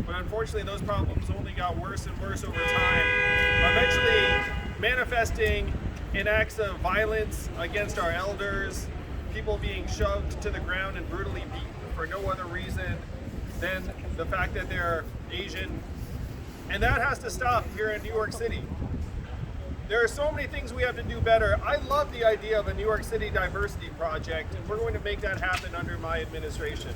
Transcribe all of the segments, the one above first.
but unfortunately those problems only got worse and worse over time, eventually manifesting in acts of violence against our elders, people being shoved to the ground and brutally beaten for no other reason than the fact that they're Asian. And that has to stop here in New York City. There are so many things we have to do better. I love the idea of a New York City diversity project, and we're going to make that happen under my administration.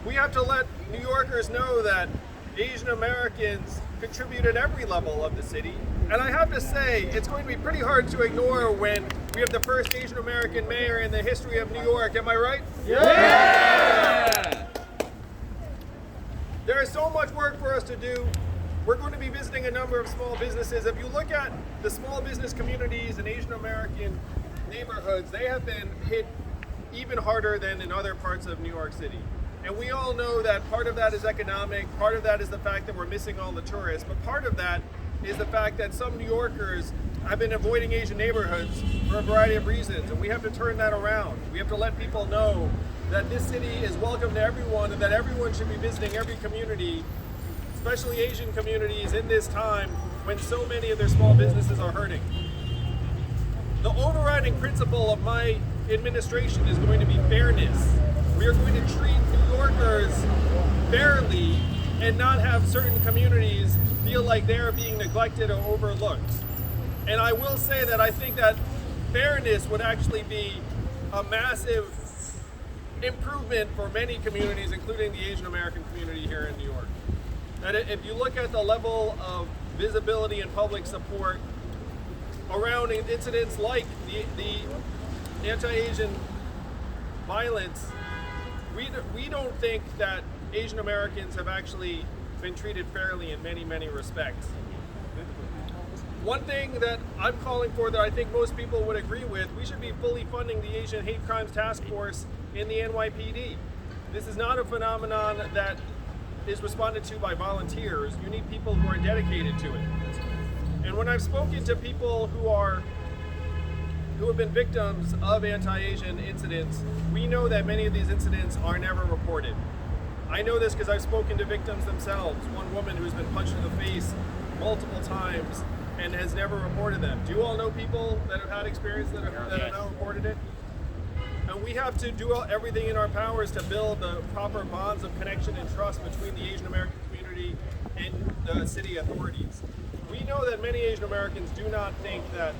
We have to let New Yorkers know that Asian Americans contribute at every level of the city. And I have to say, it's going to be pretty hard to ignore when we have the first Asian American mayor in the history of New York. Am I right? Yeah! There is so much work for us to do. We're going to be visiting a number of small businesses. If you look at the small business communities in Asian American neighborhoods, they have been hit even harder than in other parts of New York City. And we all know that part of that is economic, part of that is the fact that we're missing all the tourists, but part of that is the fact that some New Yorkers have been avoiding Asian neighborhoods for a variety of reasons, and we have to turn that around. We have to let people know that this city is welcome to everyone and that everyone should be visiting every community, especially Asian communities in this time when so many of their small businesses are hurting. The overriding principle of my administration is going to be fairness. We are going to treat New Yorkers fairly and not have certain communities feel like they are being neglected or overlooked. And I will say that I think that fairness would actually be a massive improvement for many communities, including the Asian American community here in New York. That if you look at the level of visibility and public support around incidents like the anti-Asian violence, we don't think that Asian Americans have actually been treated fairly in many, many respects. One thing that I'm calling for that I think most people would agree with, we should be fully funding the Asian Hate Crimes Task Force in the NYPD. This is not a phenomenon that is responded to by volunteers. You need people who are dedicated to it. And when I've spoken to people who have been victims of anti-Asian incidents, we know that many of these incidents are never reported. I know this because I've spoken to victims themselves. One woman who's been punched in the face multiple times and has never reported them. Do you all know people that have had experience that have now reported it? And we have to do everything in our powers to build the proper bonds of connection and trust between the Asian American community and the city authorities. We know that many Asian Americans do not think that